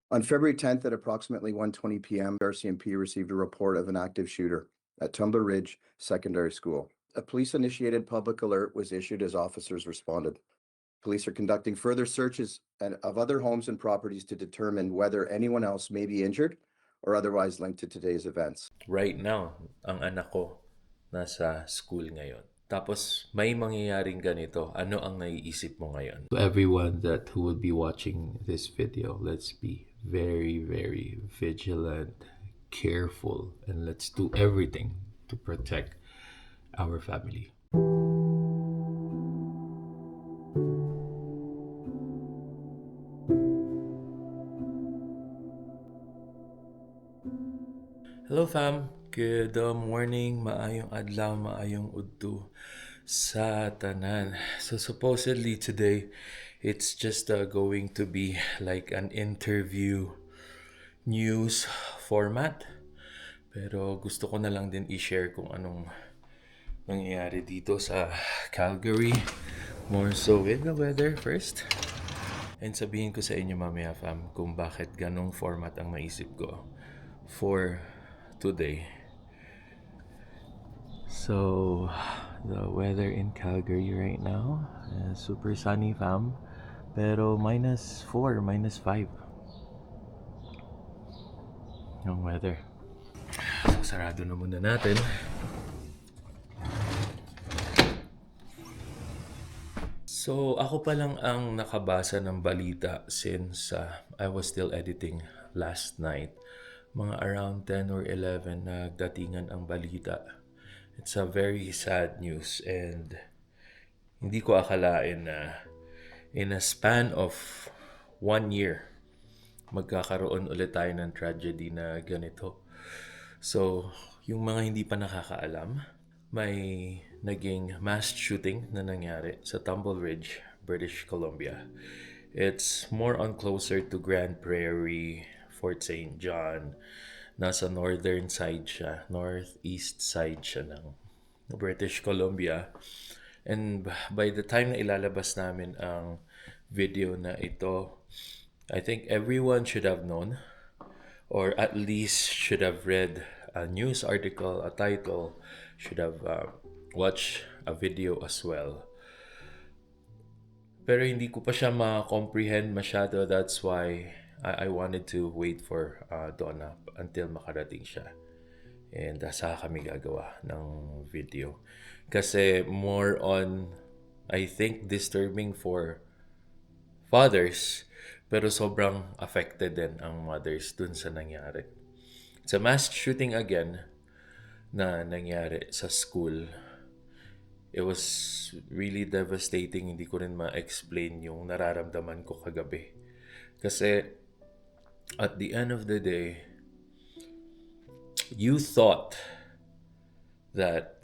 On February 10th at approximately 1:20 p.m., RCMP received a report of an active shooter at Tumbler Ridge Secondary School. A police-initiated public alert was issued as officers responded. Police are conducting further searches of other homes and properties to determine whether anyone else may be injured or otherwise linked to today's events. Right now, ang anak ko nasa school ngayon. Tapos may mangyayaring ganito, ano ang naiisip mo ngayon? To everyone that who would be watching this video, let's be very, very vigilant, careful, and let's do everything to protect our family. Hello fam, good morning, maayong adlaw, maayong udto sa tanan. So supposedly today, it's just going to be like an interview news format. Pero gusto ko na lang din i-share kung anong nangyayari dito sa Calgary. More so with the weather first. And sabihin ko sa inyo mamaya fam kung bakit ganong format ang naisip ko for today. So, the weather in Calgary right now is super sunny fam. Pero -4, -5 yung weather. So, sarado na muna natin. So, ako pa lang ang nakabasa ng balita since I was still editing last night. Mga around 10 or 11 nagdatingan ang balita. It's a very sad news and hindi ko akalain na in a span of 1 year, magkakaroon ulit tayo ng tragedy na ganito. So, yung mga hindi pa nakakaalam, may naging mass shooting na nangyari sa Tumble Ridge, British Columbia. It's more on closer to Grand Prairie, Fort St. John. Nasa northern side siya, northeast side siya ng British Columbia. And by the time na ilalabas namin ang video na ito, I think everyone should have known or at least should have read a news article, a title, should have watched a video as well. Pero hindi ko pa siya ma-comprehend masyado. That's why I wanted to wait for Donna until makarating siya. And saka kami gagawa ng video. Kasi more on, I think, disturbing for fathers. Pero sobrang affected din ang mothers dun sa nangyari. It's a mass shooting again na nangyari sa school. It was really devastating. Hindi ko rin ma-explain yung nararamdaman ko kagabi. Kasi at the end of the day, you thought that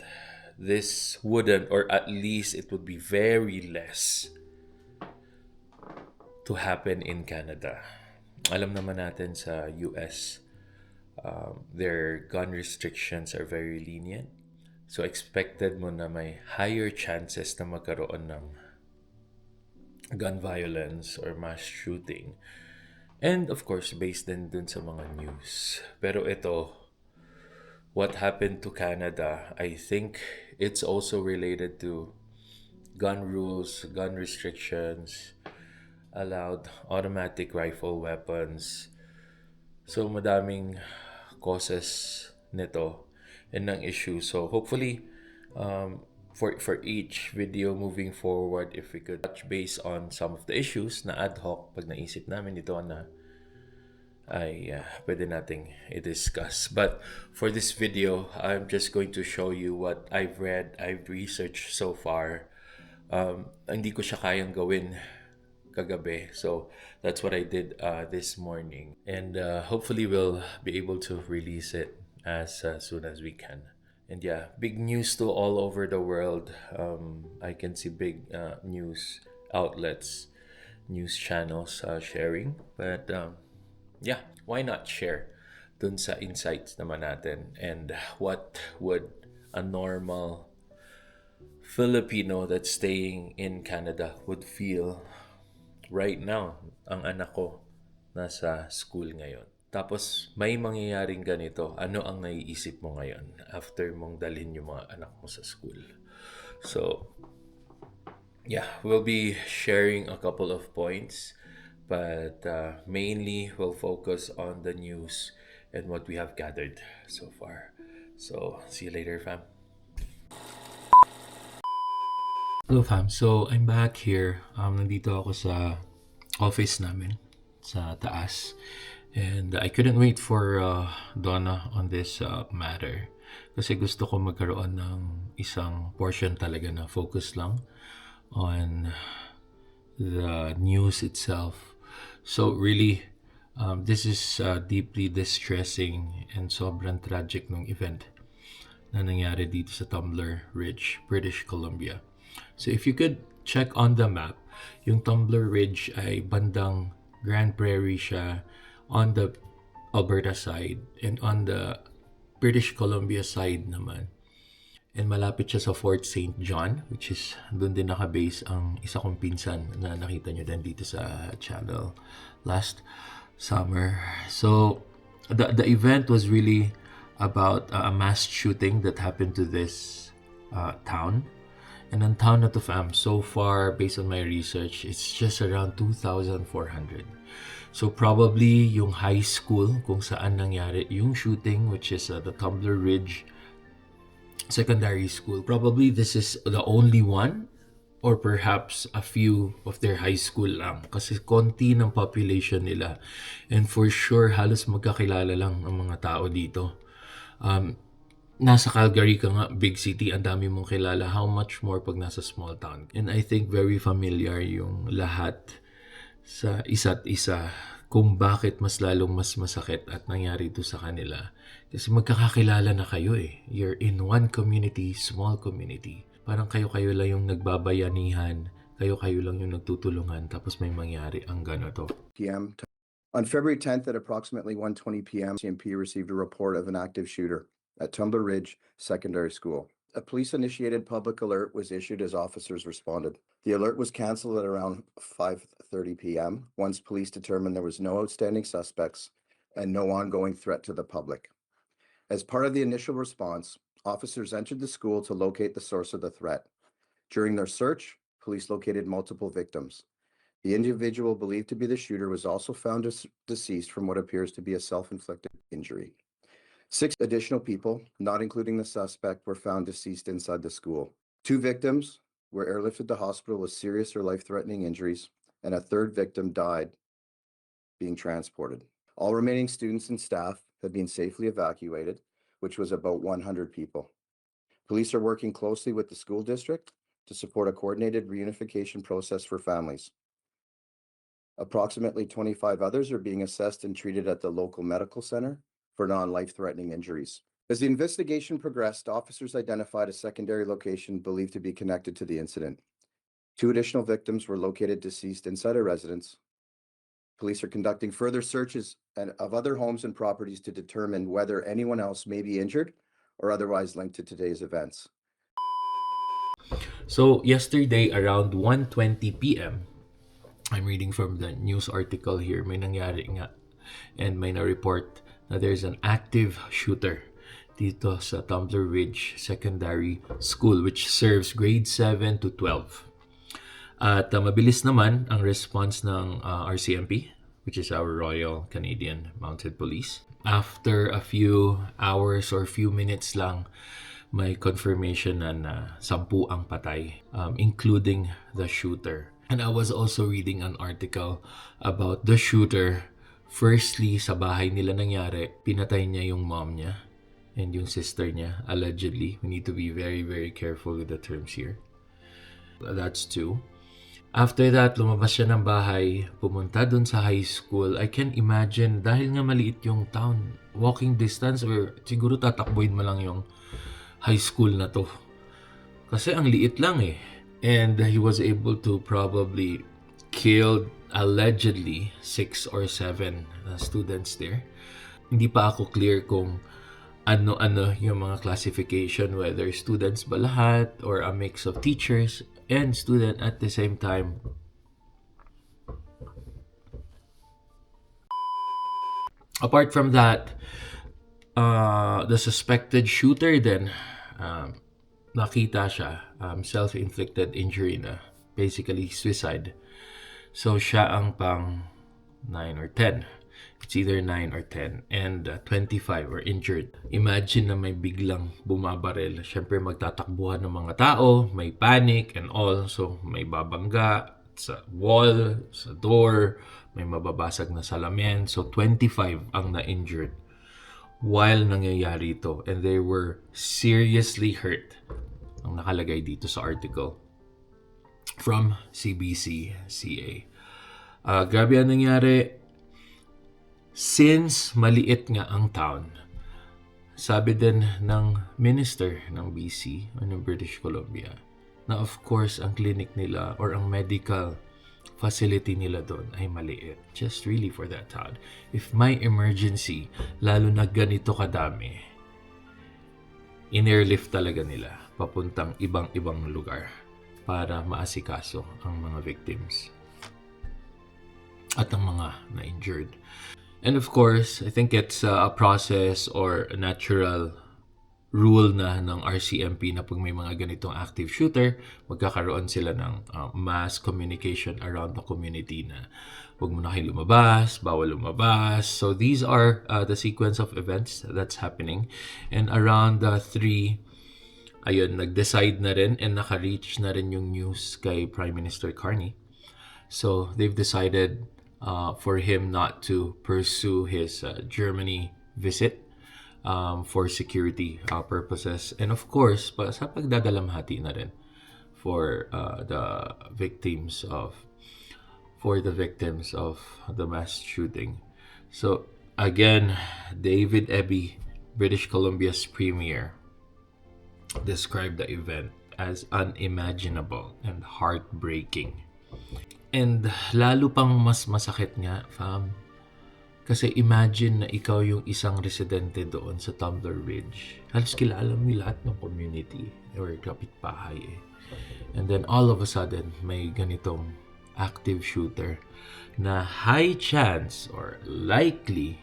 this wouldn't, or at least it would be very less to happen in Canada. Alam naman natin sa US, their gun restrictions are very lenient. So expected mo na may higher chances na magkaroon ng gun violence or mass shooting. And of course, based din dun sa mga news. Pero ito, what happened to Canada, I think it's also related to gun rules, gun restrictions, allowed automatic rifle weapons. So madaming causes nito and ng issue. So hopefully, for each video moving forward, if we could touch base on some of the issues na ad hoc pag naisip namin ito na ay pwede nating i-discuss. But for this video, I'm just going to show you what I've read, I've researched so far. Hindi ko siya kayang gawin kagabi. So that's what I did this morning. And hopefully we'll be able to release it as soon as we can. And yeah, big news to all over the world. I can see big news outlets, news channels sharing. But yeah, why not share dun sa insights naman natin and what would a normal Filipino that's staying in Canada would feel right now. Ang anak ko nasa school ngayon. Tapos may mangyayaring ganito, ano ang naiisip mo ngayon after mong dalhin yung mga anak mo sa school? So, yeah, we'll be sharing a couple of points, but mainly we'll focus on the news and what we have gathered so far. So, see you later, fam. Hello, fam. So, I'm back here. Nandito ako sa office namin sa taas. And I couldn't wait for Donna on this matter. Kasi gusto ko magkaroon ng isang portion talaga na focus lang on the news itself. So really, this is deeply distressing and sobrang tragic ng event na nangyari dito sa Tumbler Ridge, British Columbia. So if you could check on the map, yung Tumbler Ridge ay bandang Grand Prairie siya on the Alberta side, and on the British Columbia side naman. And malapit siya sa Fort St. John, which is doon din nakabase ang isa kong pinsan na nakita nyo din dito sa channel last summer. So the event was really about a mass shooting that happened to this town. And ang town na to, fam, so far, based on my research, it's just around 2,400. So probably yung high school kung saan nangyari yung shooting, which is the Tumbler Ridge Secondary School. Probably this is the only one, or perhaps a few of their high school lang. Kasi konti ng population nila. And for sure, halos magkakilala lang ang mga tao dito. Nasa Calgary ka nga, big city, ang dami mong kilala. How much more pag nasa small town? And I think very familiar yung lahat sa isa't isa kung bakit mas lalong mas masakit at nangyari ito sa kanila. Kasi magkakakilala na kayo eh. You're in one community, small community. Parang kayo-kayo lang yung nagbabayanihan, kayo-kayo lang yung nagtutulungan, tapos may mangyari ang ganito. PM. On February 10th at approximately 1:20 p.m., CMP received a report of an active shooter at Tumbler Ridge Secondary School. A police-initiated public alert was issued as officers responded. The alert was canceled at around 5:30 p.m. once police determined there was no outstanding suspects and no ongoing threat to the public. As part of the initial response, officers entered the school to locate the source of the threat. During their search, police located multiple victims. The individual believed to be the shooter was also found deceased from what appears to be a self-inflicted injury. 6 additional people, not including the suspect, were found deceased inside the school. 2 victims were airlifted to hospital with serious or life-threatening injuries, and a third victim died being transported. All remaining students and staff have been safely evacuated, which was about 100 people. Police are working closely with the school district to support a coordinated reunification process for families. Approximately 25 others are being assessed and treated at the local medical center for non-life-threatening injuries. As the investigation progressed, officers identified a secondary location believed to be connected to the incident. 2 additional victims were located deceased inside a residence. Police are conducting further searches of other homes and properties to determine whether anyone else may be injured or otherwise linked to today's events. So yesterday around 1:20 p.m., I'm reading from the news article here, may nangyari nga and may na-report na there's an active shooter dito sa Tumbler Ridge Secondary School, which serves grade 7 to 12. At mabilis naman ang response ng RCMP, which is our Royal Canadian Mounted Police. After a few hours or few minutes lang, may confirmation na 10 ang patay, including the shooter. And I was also reading an article about the shooter. Firstly, sa bahay nila nangyari, pinatay niya yung mom niya and yung sister niya, allegedly. We need to be very, very careful with the terms here. That's 2. After that, lumabas siya ng bahay, pumunta dun sa high school. I can imagine, dahil nga maliit yung town, walking distance or siguro tatakbuhin mo lang yung high school na to. Kasi ang liit lang eh. And he was able to probably kill allegedly 6 or 7 students there. Hindi pa ako clear kung ano-ano yung mga classification, whether students ba lahat or a mix of teachers and student at the same time. Apart from that, the suspected shooter then, nakita siya, self-inflicted injury na, basically suicide. So siya ang pang 9 or 10. It's either 9 or 10. And 25 were injured. Imagine na may biglang bumabaril. Siyempre magtatakbuhan ng mga tao, may panic and all. So may babangga sa wall, sa door, may mababasag na salamin. So 25 ang na-injured while nangyayari ito, and they were seriously hurt ang nakalagay dito sa article from CBC-CA. Grabe ang nangyari. Since maliit nga ang town, sabi din ng minister ng BC o ng British Columbia na of course ang clinic nila or ang medical facility nila doon ay maliit. Just really for that town. If may emergency, lalo na ganito kadami, in-airlift talaga nila papuntang ibang-ibang lugar para maasikaso ang mga victims at ang mga na-injured. And of course, I think it's a process or a natural rule na ng RCMP na pag may mga ganitong active shooter, magkakaroon sila ng mass communication around the community na huwag mo na kayo lumabas, bawal lumabas. So these are the sequence of events that's happening. And around 3, ayun, nag-decide na rin and naka-reach na rin yung news kay Prime Minister Carney. So they've decided for him not to pursue his Germany visit for security purposes. And of course, sa pagdadalamhati na rin for the victims of the mass shooting. So again, David Eby, British Columbia's premier, described the event as unimaginable and heartbreaking. And lalo pang mas masakit nga, fam. Kasi imagine na ikaw yung isang residente doon sa Tumbler Ridge. Halos kilala mo lahat ng community or kapitbahay eh. And then all of a sudden, may ganitong active shooter na high chance or likely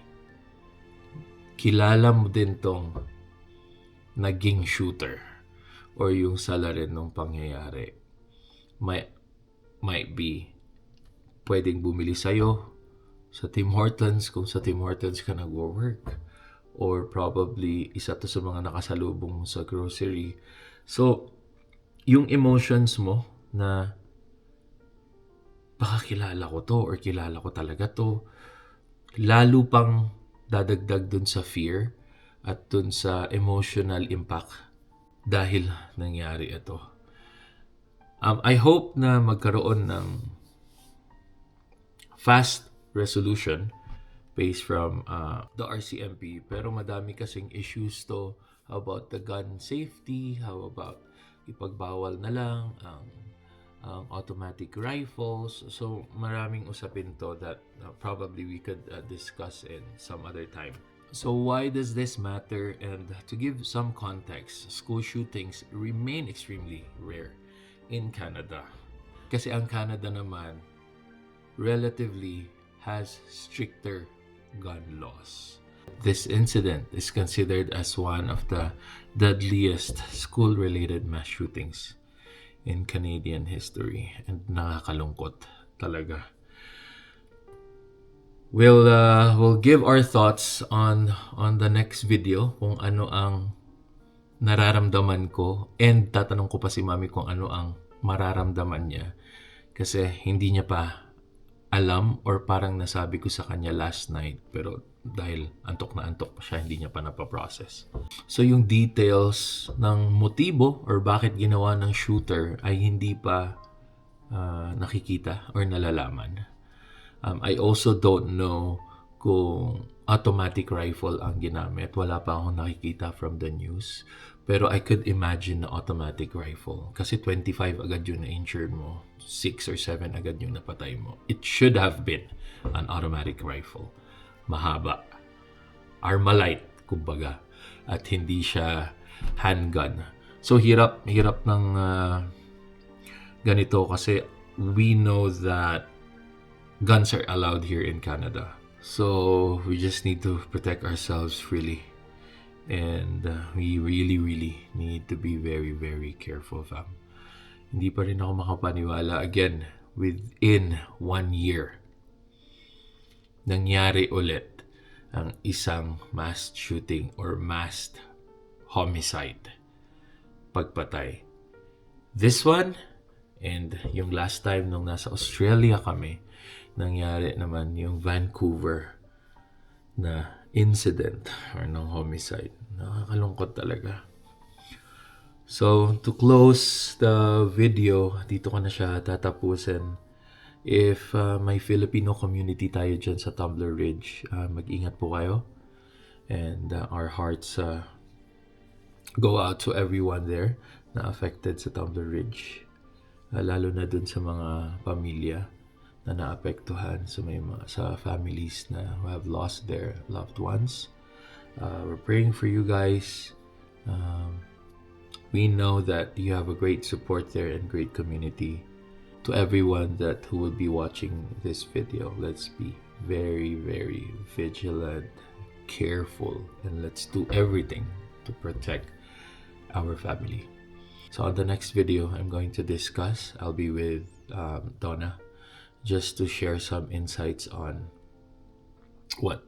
kilala mo din tong naging shooter or yung salarin ng pangyayari. Might be pwedeng bumili sa'yo sa Tim Hortons kung sa Tim Hortons ka nag-work, or probably isa to sa mga nakasalubong sa grocery. So, yung emotions mo na baka kilala ko to or kilala ko talaga to, lalo pang dadagdag dun sa fear at dun sa emotional impact dahil nangyari ito. I hope na magkaroon ng fast resolution based from the RCMP, pero madami kasing issues to. How about the gun safety? How about ipagbawal na lang ang automatic rifles? So maraming usapin to that probably we could discuss in some other time. So why does this matter? And to give some context, school shootings remain extremely rare in Canada. Kasi ang Canada naman relatively has stricter gun laws. This incident is considered as one of the deadliest school-related mass shootings in Canadian history, and nakakalungkot talaga. We'll give our thoughts on the next video kung ano ang nararamdaman ko, and tatanong ko pa si Mami kung ano ang mararamdaman niya kasi hindi niya pa alam, or parang nasabi ko sa kanya last night pero dahil antok na antok pa siya, hindi niya pa napaprocess. So yung details ng motibo or bakit ginawa ng shooter ay hindi pa nakikita or nalalaman. I also don't know kung automatic rifle ang ginamit. Wala pa akong nakikita from the news. Pero I could imagine na automatic rifle. Kasi 25 agad yung na-injured mo. 6 or 7 agad yung napatay mo. It should have been an automatic rifle. Mahaba. Armalite, kumbaga. At hindi siya handgun. So hirap ng ganito kasi we know that guns are allowed here in Canada. So we just need to protect ourselves really. And we really, really need to be very, very careful, fam. Hindi pa rin ako makapaniwala. Again, within 1 year, nangyari ulit ang isang mass shooting or mass homicide. Pagpatay. This one, and yung last time nung nasa Australia kami, nangyari naman yung Vancouver na incident or ng homicide. Nakakalungkot talaga. So, to close the video, dito ko na siya tatapusin. If may Filipino community tayo dyan sa Tumbler Ridge, mag-ingat po kayo. And our hearts go out to everyone there na affected sa Tumbler Ridge. Lalo na dun sa mga pamilya na naapektuhan sa families na who have lost their loved ones. We're praying for you guys. We know that you have a great support there and great community. To everyone who will be watching this video, let's be very, very vigilant, careful, and let's do everything to protect our family. So on the next video, I'm going to discuss, I'll be with Donna, just to share some insights on what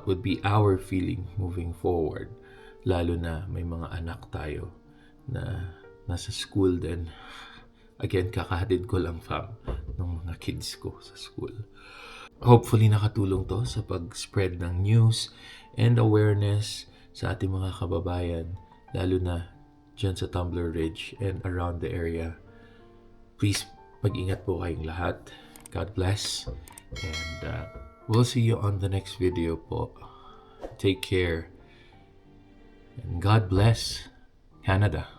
would be our feeling moving forward. Lalo na may mga anak tayo na nasa school din. Again, kakahatid ko lang, fam, ng mga kids ko sa school. Hopefully nakatulong to sa pag-spread ng news and awareness sa ating mga kababayan, lalo na dyan sa Tumbler Ridge and around the area. Please, mag-ingat po kayong lahat. God bless. And we'll see you on the next video po. Take care. And God bless Canada.